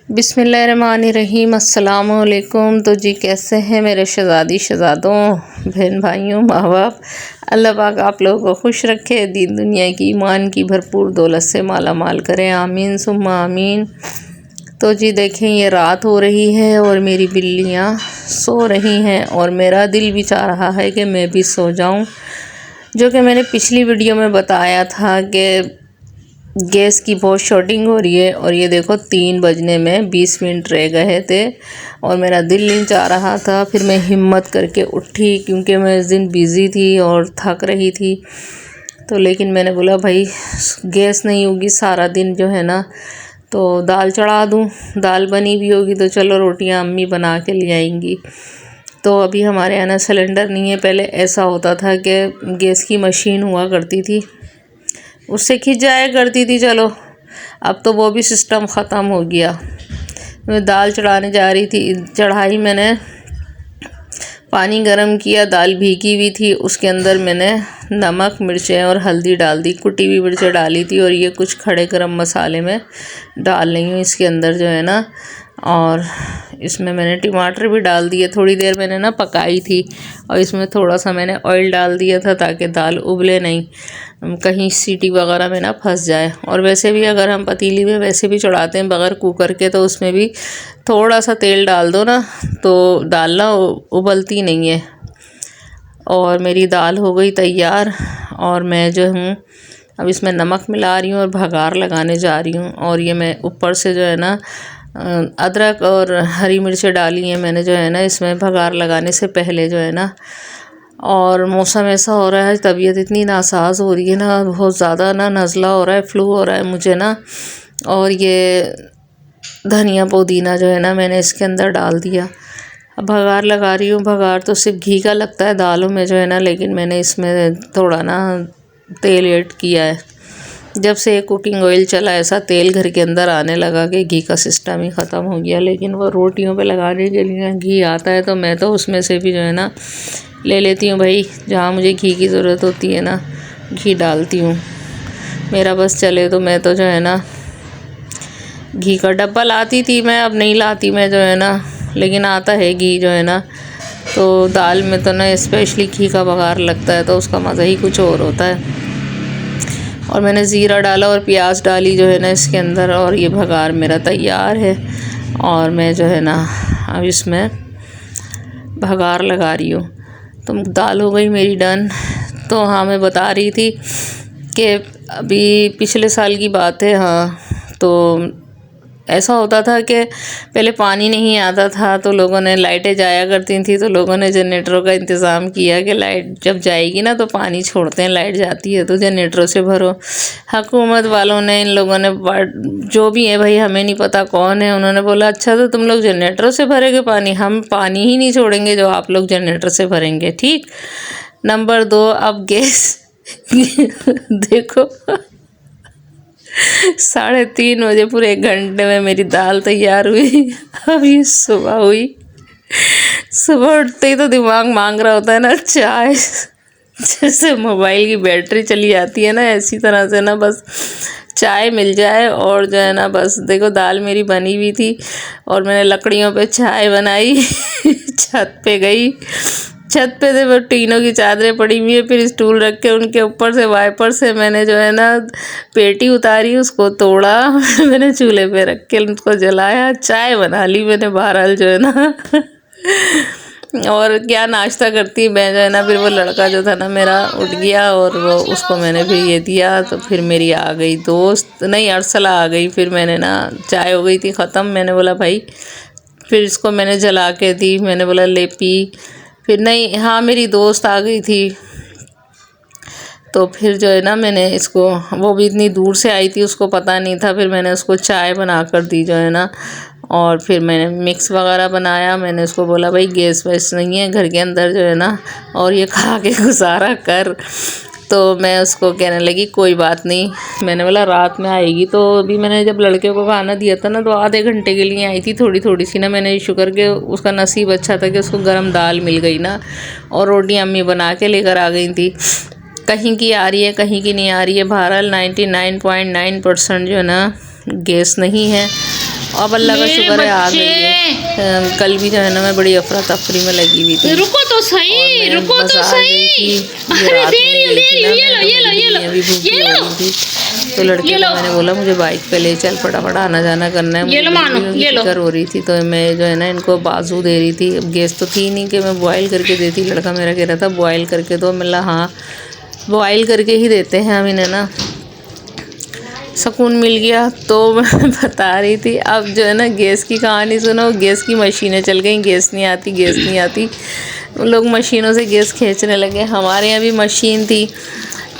बिस्मिल्लाहिर्रहमानिर्रहीम। अस्सलाम वालेकुम। तो जी कैसे हैं मेरे शहज़ादी शहज़ादों, बहन भाइयों, माँ बाप। अल्लाह पाक आप लोगों को खुश रखे, दीन दुनिया की ईमान की भरपूर दौलत से माला माल करें, आमीन सुम्मा आमीन। तो जी देखें, ये रात हो रही है और मेरी बिल्लियाँ सो रही हैं और मेरा दिल भी चाह रहा है कि मैं भी सो जाऊँ, जो कि मैंने पिछली वीडियो में बताया था कि गैस की बहुत शॉर्टिंग हो रही है। और ये देखो 3 बजने में 20 मिनट रह गए थे और मेरा दिल नहीं चाह रहा था। फिर मैं हिम्मत करके उठी क्योंकि मैं इस दिन बिज़ी थी और थक रही थी। तो लेकिन मैंने बोला भाई गैस नहीं होगी सारा दिन जो है ना, तो दाल चढ़ा दूँ। दाल बनी भी होगी तो चलो रोटियां अम्मी बना के ले आएंगी। तो अभी हमारे यहाँ ना सिलेंडर नहीं है। पहले ऐसा होता था कि गैस की मशीन हुआ करती थी, उससे खिंच जाया करती थी। चलो अब तो वो भी सिस्टम ख़त्म हो गया। मैं दाल चढ़ाने जा रही थी, चढ़ाई मैंने, पानी गरम किया, दाल भीगी हुई थी, उसके अंदर मैंने नमक मिर्चें और हल्दी डाल दी, कुटी हुई मिर्चें डाली थी और ये कुछ खड़े गरम मसाले में डाल रही हूँ इसके अंदर जो है ना। और इसमें मैंने टमाटर भी डाल दिए। थोड़ी देर मैंने ना पकाई थी और इसमें थोड़ा सा मैंने ऑयल डाल दिया था ताकि दाल उबले नहीं, कहीं सीटी वगैरह में ना फंस जाए। और वैसे भी अगर हम पतीली में वैसे भी चढ़ाते हैं बग़ैर कुकर के, तो उसमें भी थोड़ा सा तेल डाल दो ना तो दाल ना उबलती नहीं है। और मेरी दाल हो गई तैयार और मैं जो हूँ अब इसमें नमक मिला रही हूँ और भगार लगाने जा रही हूँ। और ये मैं ऊपर से जो है ना अदरक और हरी मिर्चें डाली हैं मैंने जो है ना इसमें भगार लगाने से पहले जो है ना। और मौसम ऐसा हो रहा है, तबीयत इतनी नासाज हो रही है ना, बहुत ज़्यादा ना नज़ला हो रहा है, फ्लू हो रहा है मुझे ना। और ये धनिया पुदीना जो है ना मैंने इसके अंदर डाल दिया। अब भगार लगा रही हूँ। भगार तो सिर्फ घी का लगता है दालों में जो है ना, लेकिन मैंने इसमें थोड़ा ना तेल ऐड किया है। जब से कुकिंग ऑयल चला ऐसा तेल घर के अंदर आने लगा कि घी का सिस्टम ही ख़त्म हो गया। लेकिन वो रोटियों पे लगाने के लिए घी आता है तो मैं तो उसमें से भी जो है ना ले लेती हूँ भाई, जहाँ मुझे घी की ज़रूरत होती है ना घी डालती हूँ। मेरा बस चले तो मैं तो जो है ना घी का डब्बा लाती थी मैं, अब नहीं लाती मैं जो है ना, लेकिन आता है घी जो है ना। तो दाल में तो ना स्पेशली घी का बघार लगता है तो उसका मज़ा ही कुछ और होता है। और मैंने ज़ीरा डाला और प्याज डाली जो है ना इसके अंदर, और ये भगार मेरा तैयार है। और मैं जो है ना अब इसमें भगार लगा रही हूँ। तो दाल हो गई मेरी डन। तो हाँ, मैं बता रही थी कि अभी पिछले साल की बात है। हाँ, तो ऐसा होता था कि पहले पानी नहीं आता था तो लोगों ने, लाइटें जाया करती थी तो लोगों ने जनरेटरों का इंतज़ाम किया कि लाइट जब जाएगी ना तो पानी छोड़ते हैं, लाइट जाती है तो जनरेटरों से भरो। हुकूमत वालों ने, इन लोगों ने, जो भी है भाई हमें नहीं पता कौन है, उन्होंने बोला अच्छा तो तुम लोग जनरेटरों से भरेंगे पानी, हम पानी ही नहीं छोड़ेंगे जो आप लोग जनरेटर से भरेंगे। ठीक। नंबर 2, अब गैस देखो 3:30 बजे पूरे 1 घंटे में मेरी दाल तैयार हुई। अब ये सुबह हुई, सुबह उठते ही तो दिमाग मांग रहा होता है ना चाय। जैसे मोबाइल की बैटरी चली जाती है ना, ऐसी तरह से ना बस चाय मिल जाए। और जो है ना बस देखो दाल मेरी बनी हुई थी और मैंने लकड़ियों पे चाय बनाई। छत पे गई, छत पे से वो टीनों की चादरें पड़ी हुई है, फिर स्टूल रख के उनके ऊपर से वाइपर से मैंने जो है ना पेटी उतारी, उसको तोड़ा। मैंने चूल्हे पे रख के उनको जलाया, चाय बना ली मैंने बहरहाल जो है ना। और क्या नाश्ता करती मैं जो है ना, फिर वो लड़का जो था ना मेरा उठ गया और वो उसको मैंने फिर ये दिया। तो फिर मेरी आ गई दोस्त, नहीं अरसला आ गई। फिर मैंने ना, चाय हो गई थी ख़त्म, मैंने बोला भाई, फिर इसको मैंने जला के दी, मैंने बोला ले पी। फिर नहीं, हाँ मेरी दोस्त आ गई थी तो फिर जो है ना मैंने इसको, वो भी इतनी दूर से आई थी उसको पता नहीं था, फिर मैंने उसको चाय बना कर दी जो है ना। और फिर मैंने मिक्स वगैरह बनाया। मैंने उसको बोला भाई गैस वैस नहीं है घर के अंदर जो है ना, और ये खा के गुजारा कर। तो मैं उसको कहने लगी कोई बात नहीं, मैंने बोला रात में आएगी। तो अभी मैंने जब लड़के को खाना दिया था ना तो आधे घंटे के लिए आई थी, थोड़ी थोड़ी सी ना। मैंने शुक्र के उसका नसीब अच्छा था कि उसको गर्म दाल मिल गई ना, और रोटी अम्मी बना के लेकर आ गई थी। कहीं की आ रही है कहीं की नहीं आ रही है, बहरहाल 99.9% जो है ना गैस नहीं है। अब अल्लाह का शुक्र है आ गई है। कल भी जो है ना मैं बड़ी अफरा तफरी में लगी हुई थी। रुको तो सही, रुको तो सही। अरे ये लो तो लड़के को मैंने बोला मुझे बाइक पे ले चल, फटाफट आना जाना करना है। मुझे फिक्र हो रही थी, तो मैं जो है ना इनको बाजू दे रही थी। अब गैस तो थी नहीं कि मैं बॉयल करके देती। लड़का मेरा कह रहा था बॉयल करके दो। मैं हाँ बॉयल करके ही देते हैं हम इन्हें ना। सुकून मिल गया। तो मैं बता रही थी अब जो है ना गैस की कहानी सुनो। गैस की मशीनें चल गई, गैस नहीं आती, गैस नहीं आती। लोग मशीनों से गैस खींचने लगे। हमारे यहाँ भी मशीन थी,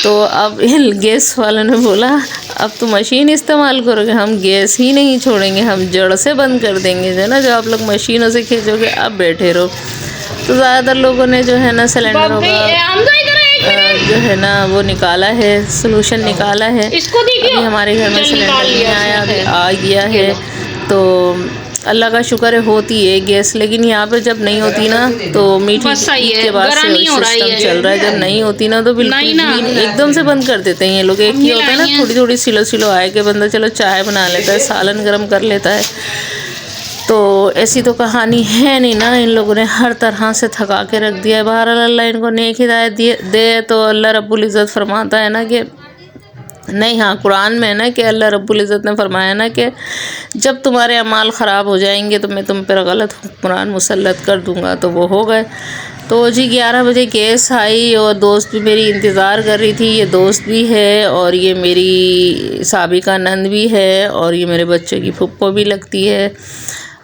तो अब गैस वालों ने बोला अब तो मशीन इस्तेमाल करोगे, हम गैस ही नहीं छोड़ेंगे, हम जड़ से बंद कर देंगे जो है ना, जो आप लोग मशीनों से खींचोगे अब बैठे रहो। तो ज़्यादातर लोगों ने जो है ना सिलेंडरों का जो है ना वो निकाला है, सोल्यूशन निकाला है। अभी हमारे घर में सिलेंडर नहीं आया, अभी आ गया है। तो अल्लाह का शुक्र है होती है गैस, लेकिन यहाँ पे जब नहीं होती ना तो मीठी के बाद से सिस्टम चल रहा है। जब नहीं होती ना तो बिल्कुल भी एकदम से बंद कर देते हैं ये लोग। एक ही होता है ना थोड़ी थोड़ी सिलो सिलो आए के बंदा चलो चाय बना लेता है, सालन गर्म कर लेता है। तो ऐसी तो कहानी है नहीं ना, इन लोगों ने हर तरह से थका के रख दिया है। बहरहाल अल्लाह इनको नेक हिदायत दे। तो अल्लाह रब्बुल इज़्ज़त फरमाता है ना कि नहीं, हाँ कुरान में है ना कि अल्लाह रब्बुल इज़्ज़त ने फरमाया ना कि जब तुम्हारे अमाल ख़राब हो जाएंगे तो मैं तुम पर गलत हुक्मरान मुसल्लत कर दूँगा। तो वो हो गए। तो जी 11 बजे गैस आई और दोस्त भी मेरी इंतज़ार कर रही थी। ये दोस्त भी है और ये मेरी साबिका नंद भी है और ये मेरे बच्चे की फुप्पो भी लगती है।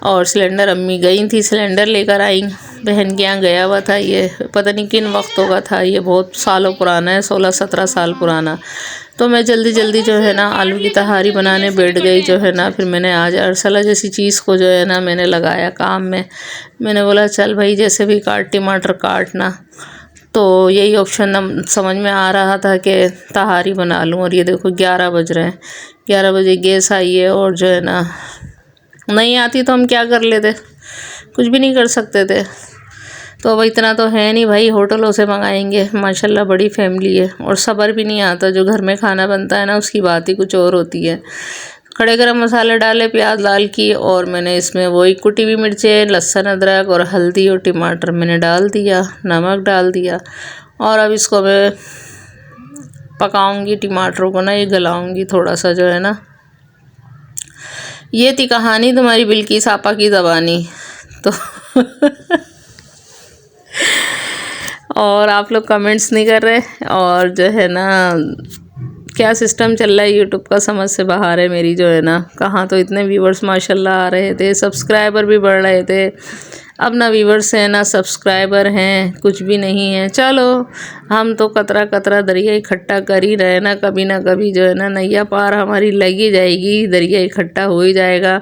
और सिलेंडर अम्मी गई थी, सिलेंडर लेकर आई। बहन के यहाँ गया हुआ था, ये पता नहीं किन वक्तों का था, ये बहुत सालों पुराना है, 16-17 साल पुराना। तो मैं जल्दी जल्दी जो है ना आलू की तहारी बनाने बैठ गई जो है ना। फिर मैंने आज अरसला जैसी चीज़ को जो है ना मैंने लगाया काम में। मैंने बोला चल भाई जैसे भी काट, टमाटर काटना। तो यही ऑप्शन समझ में आ रहा था कि तहारी बना लूँ। और ये देखो 11 बज रहे हैं, 11 बजे गैस आई है और जो है ना नहीं आती तो हम क्या कर लेते, कुछ भी नहीं कर सकते थे। तो अब इतना तो है नहीं भाई, होटलों से मंगाएंगे। माशाल्लाह बड़ी फैमिली है और सब्र भी नहीं आता। जो घर में खाना बनता है ना उसकी बात ही कुछ और होती है। खड़े गरम मसाले डाले, प्याज लाल की, और मैंने इसमें वही कुटी हुई मिर्चें, लहसुन, अदरक और हल्दी और टमाटर मैंने डाल दिया, नमक डाल दिया। और अब इसको मैं पकाऊंगी, टमाटरों को ना ये गलाऊंगी थोड़ा सा जो है ना। ये थी कहानी तुम्हारी बिल्किस आपा की ज़बानी। तो और आप लोग कमेंट्स नहीं कर रहे, और जो है ना क्या सिस्टम चल रहा है यूट्यूब का समझ से बाहर है मेरी जो है ना। कहाँ तो इतने व्यूवर्स माशाल्लाह आ रहे थे, सब्सक्राइबर भी बढ़ रहे थे। अब ना व्यूवर्स हैं ना सब्सक्राइबर हैं, कुछ भी नहीं है। चलो हम तो कतरा कतरा दरिया इकट्ठा कर ही रहे ना कभी जो है ना नैया पार हमारी लगी जाएगी, दरिया इकट्ठा हो ही जाएगा।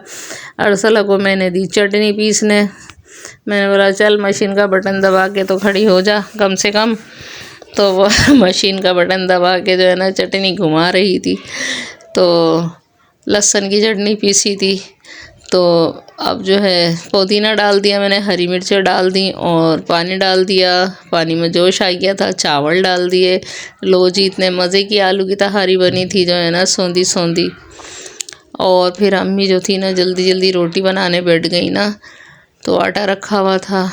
अरसला को मैंने दी चटनी पीसने। मैंने बोला चल मशीन का बटन दबा के तो खड़ी हो जा कम से कम। तो वो मशीन का बटन दबा के जो है ना चटनी घुमा रही थी। तो लहसुन की चटनी पीसी थी। तो अब जो है पुदीना डाल दिया मैंने, हरी मिर्चें डाल दी और पानी डाल दिया। पानी में जोश आ गया था, चावल डाल दिए। लो जी इतने मज़े की आलू की तहारी बनी थी जो है ना, सौंधी सौंधी। और फिर अम्मी जो थी ना जल्दी जल्दी रोटी बनाने बैठ गई ना, तो आटा रखा हुआ था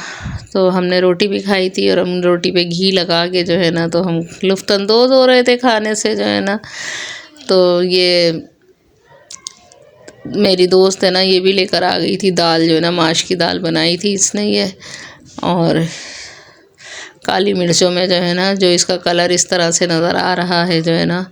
तो हमने रोटी भी खाई थी। और हम रोटी पे घी लगा के जो है ना तो हम लुफ्तंदोज़ हो रहे थे खाने से जो है ना। तो ये मेरी दोस्त है ना ये भी लेकर आ गई थी दाल जो है ना, माश की दाल बनाई थी इसने ये। और काली मिर्चों में जो है ना जो इसका कलर इस तरह से नज़र आ रहा है जो है ना।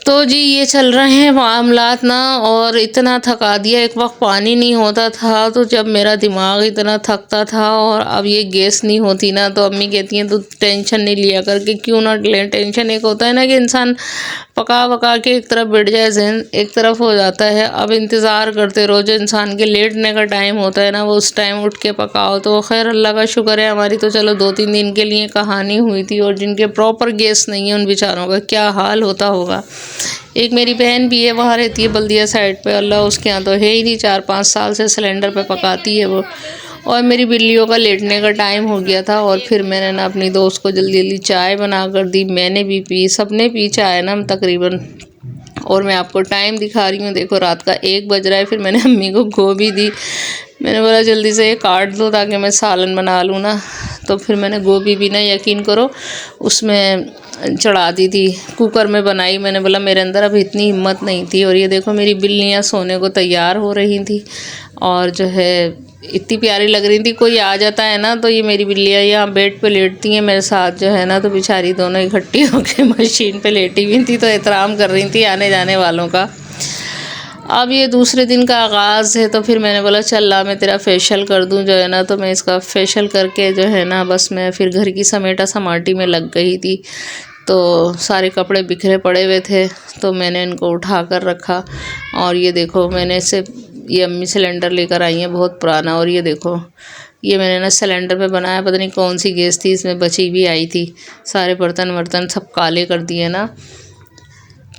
तो जी ये चल रहे हैं मामलात ना। और इतना थका दिया, एक वक्त पानी नहीं होता था तो जब मेरा दिमाग इतना थकता था, और अब ये गैस नहीं होती ना तो अम्मी कहती हैं तो टेंशन नहीं लिया करके। क्यों ना लें टेंशन, एक होता है ना कि इंसान पका वका के एक तरफ बैठ जाए, जहन एक तरफ हो जाता है। अब इंतज़ार करते रहो, जो इंसान के लेटने का टाइम होता है ना वो उस टाइम उठ के पकाओ। तो खैर अल्लाह का शुक्र है हमारी तो चलो 2-3 दिन के लिए कहानी हुई थी। और जिनके प्रॉपर गैस नहीं है उन बेचारों का क्या हाल होता होगा। एक मेरी बहन भी है, वहाँ रहती है बल्दिया साइड पे, अल्लाह उसके यहाँ तो है ही नहीं, 4-5 साल से सिलेंडर पे पकाती है वो। और मेरी बिल्लियों का लेटने का टाइम हो गया था और फिर मैंने ना अपनी दोस्त को जल्दी जल्दी चाय बना कर दी। मैंने भी पी, सबने पी चाय ना, हम तकरीबन और मैं आपको टाइम दिखा रही हूँ, देखो रात का 1 बज रहा है। फिर मैंने अम्मी को गोभी दी, मैंने बोला जल्दी से ये काट दो ताकि मैं सालन बना लूँ ना। तो फिर मैंने गोभी भी ना, यकीन करो, उसमें चढ़ा दी थी, कुकर में बनाई। मैंने बोला मेरे अंदर अब इतनी हिम्मत नहीं थी। और ये देखो मेरी बिल्लियाँ सोने को तैयार हो रही थी और जो है इतनी प्यारी लग रही थी। कोई आ जाता है ना तो ये मेरी बिल्लियाँ यहाँ बेड पे लेटती हैं मेरे साथ जो है ना, तो बेचारी दोनों इकट्ठी होकर मशीन पे लेटी हुई थी, तो एहतराम कर रही थी आने जाने वालों का। अब ये दूसरे दिन का आगाज़ है, तो फिर मैंने बोला चल ला मैं तेरा फेशियल कर दूं जो है ना। तो मैं इसका फेशियल करके जो है ना, बस मैं फिर घर की समेटा समाटी में लग गई थी। तो सारे कपड़े बिखरे पड़े हुए थे, तो मैंने इनको उठा कर रखा। और ये देखो मैंने इससे ये अम्मी सिलेंडर लेकर आई हैं बहुत पुराना, और ये देखो ये मैंने ना सिलेंडर पे बनाया, पता नहीं कौन सी गैस थी इसमें बची भी आई थी। सारे बर्तन वर्तन सब काले कर दिए ना।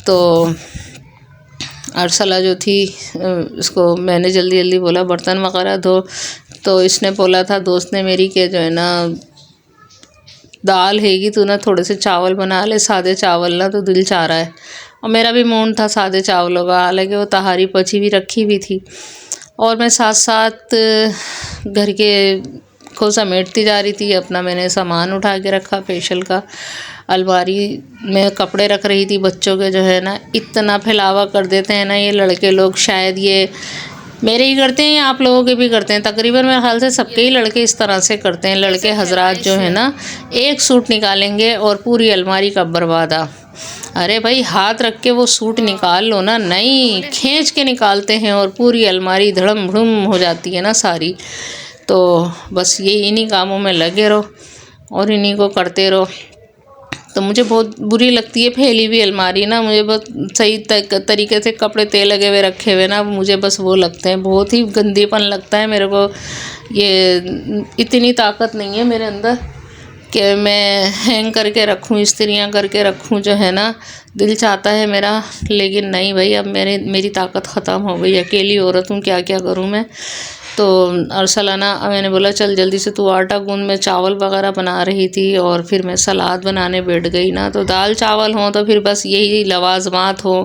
तो अरसला जो थी उसको मैंने जल्दी जल्दी बोला बर्तन वगैरह धो, तो इसने बोला था दोस्त ने मेरी के जो है ना, दाल हैगी तो ना थोड़े से चावल बना ले, सादे चावल ना तो दिल चाह रहा है। और मेरा भी मूड था सादे चावलों का, हालांकि वो तहारी पची हुई रखी हुई थी। और मैं साथ साथ घर के को समेटती जा रही थी अपना। मैंने सामान उठा के रखा फेशियल का, अलमारी में कपड़े रख रही थी बच्चों के जो है ना। इतना फैलावा कर देते हैं ना ये लड़के लोग, शायद ये मेरे ही करते हैं या आप लोगों के भी करते हैं, तकरीबन मेरे ख्याल से सबके ही लड़के इस तरह से करते हैं। लड़के हजरात जो है ना, एक सूट निकालेंगे और पूरी अलमारी का बर्बादा। अरे भाई हाथ रख के वो सूट निकाल लो ना, नहीं खींच के निकालते हैं और पूरी अलमारी धड़म भड़ुम हो जाती है ना सारी। तो बस ये इन्हीं कामों में लगे रहो और इन्हीं को करते रहो। तो मुझे बहुत बुरी लगती है फैली हुई अलमारी ना, मुझे बहुत सही तरीके से कपड़े तय लगे हुए रखे हुए ना, मुझे बस वो लगते हैं, बहुत ही गंदीपन लगता है मेरे को। ये इतनी ताकत नहीं है मेरे अंदर कि मैं हैंग करके रखूँ, इस्त्रियाँ करके रखूँ जो है ना, दिल चाहता है मेरा, लेकिन नहीं भाई अब मेरी ताकत ख़त्म हो गई। अकेली औरत हूँ, क्या क्या करूँ मैं। तो अरसला ना, मैंने बोला चल जल्दी से तू आटा गूंद, मैं चावल वगैरह बना रही थी और फिर मैं सलाद बनाने बैठ गई ना। तो दाल चावल हों तो फिर बस यही लवाजमात हो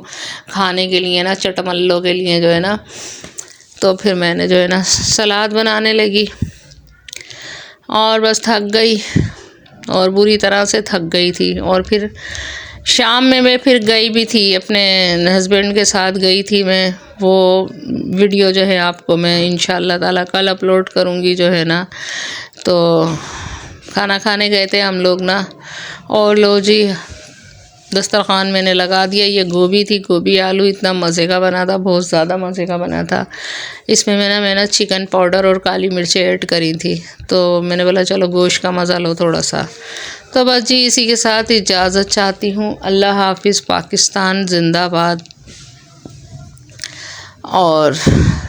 खाने के लिए ना, चटमल्लों के लिए जो है ना। तो फिर मैंने जो है ना सलाद बनाने लगी और बस थक गई, और बुरी तरह से थक गई थी। और फिर शाम में मैं फिर गई भी थी, अपने हस्बैंड के साथ गई थी मैं। वो वीडियो जो है आपको मैं इंशाअल्लाह ताला कल अपलोड करूँगी जो है ना। तो खाना खाने गए थे हम लोग ना, और लो जी दस्तरखान मैंने लगा दिया। ये गोभी थी, गोभी आलू इतना मज़े का बना था, बहुत ज़्यादा मज़े का बना था। इसमें मैंने चिकन पाउडर और काली मिर्ची ऐड करी थी। तो मैंने बोला चलो गोश्त का मज़ा लो थोड़ा सा। तो बस जी इसी के साथ इजाज़त चाहती हूँ। अल्लाह हाफिज़, पाकिस्तान जिंदाबाद। और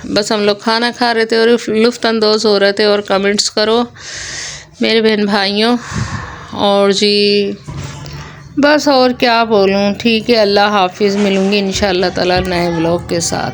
बस हम लोग खाना खा रहे थे और लुत्फ़अंदोज़ हो रहे थे। और कमेंट्स करो मेरे बहन भाइयों। और जी बस और क्या बोलूँ, ठीक है, अल्लाह हाफिज़। मिलूँगी इंशाअल्लाह ताला नए व्लॉग के साथ।